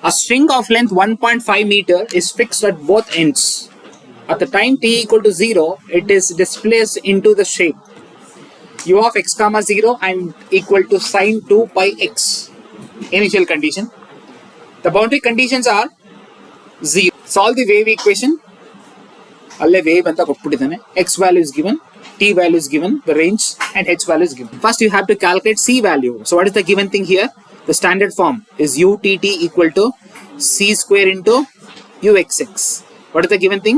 A string of length 1.5 meter is fixed at both ends. At the time t equal to 0, it is displaced into the shape u of x comma 0 and equal to sine 2 pi x. Initial condition. The boundary conditions are 0. Solve the wave equation. Alle wave anta kottibidane. X value is given, t value is given, the range, and h value is given. First you have to calculate c value. So what is the given thing here? The standard form is utt equal to c square into uxx. What is the given thing?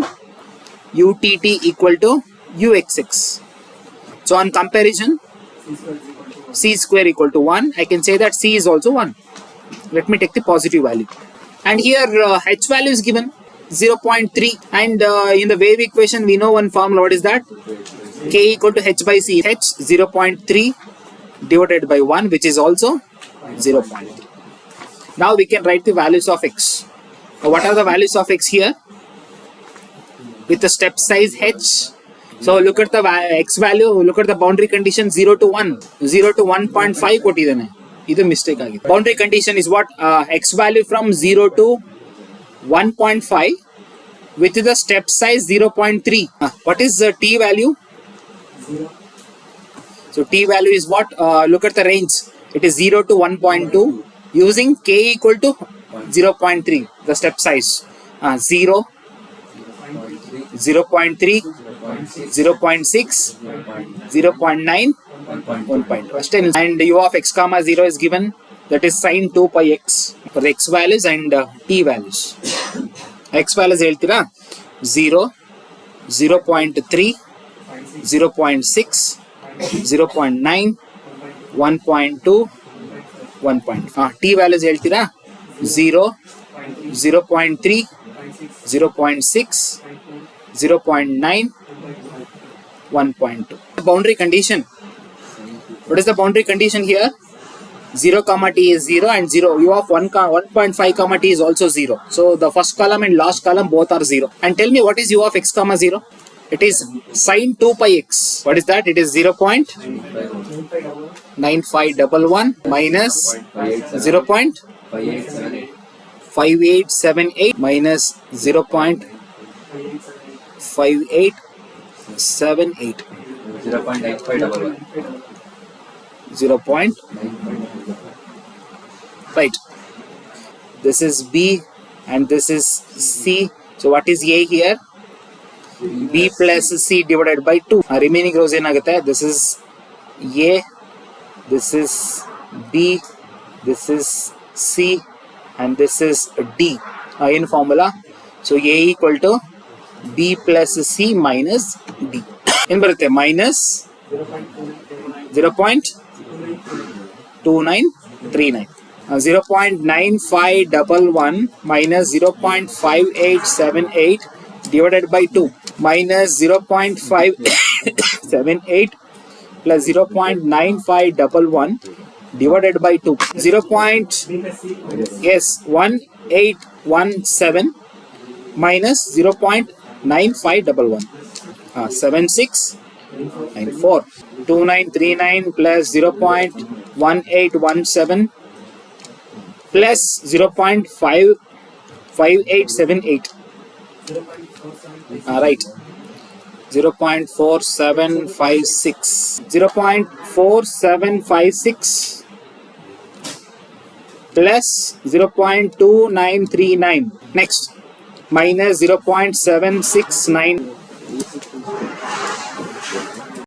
Utt equal to uxx. So on comparison, c square equal to 1. I can say that c is also 1. Let me take the positive value. And here h value is given 0.3. And in the wave equation, we know one formula. What is that? K equal to h by c. H 0.3 divided by 1, which is also 0.3. Now we can write the values of x. What are the values of x here? With the step size h. So look at the x value, look at the boundary condition 0 to 1. 0 to 1.5 ಕೊಟ್ಟಿದ್ದಾನೆ. ಇದು mistake ಆಗಿದೆ. Boundary condition is what? X value from 0 to 1.5 with the step size 0.3. What is the t value? 0. So t value is what? Look at the range. It is 0 to 1.2 using k equal to 0.3. The step size 0, 0.3, 0.6, 0.9, 1.2. And u of x comma 0 is given, that is sine 2 pi x for the x values and t values. X values ಹೇಳ್ತೀರಾ 0, 0.3, 0.6, 0.9, 1.2, 1.5. t values ಹೇಳ್ತೀರಾ 0, 0.3, 0.6, 0.9, 1.2. Boundary condition. What is the boundary condition here? 0 comma t is 0 and 0. U of 1.5 comma t is also 0. So the first column and last column both are 0. And tell me what is u of x comma 0? It is sine 2 pi x. What is that? It is 0.9511 minus 0.5878 minus 0.5878. 0. Right. This is B and this is C. So what is A here? B plus C divided by 2. Remaining rows ಏನಾಗುತ್ತೆ? This is A, this is B, this is C, and this is D. In formula, so A equal to B plus C minus D. In ಬರುತ್ತೆ minus 0.2939. 0.9511 minus 0.5878 divided by 2 minus 0.578 plus 0.9511 divided by 2. 0.1817 minus 0.9511. 7694. 2939 plus 0.1817 plus 0.5878. Right. 0.4756. 0.4756 plus 0.2939. Next. Minus 0.769.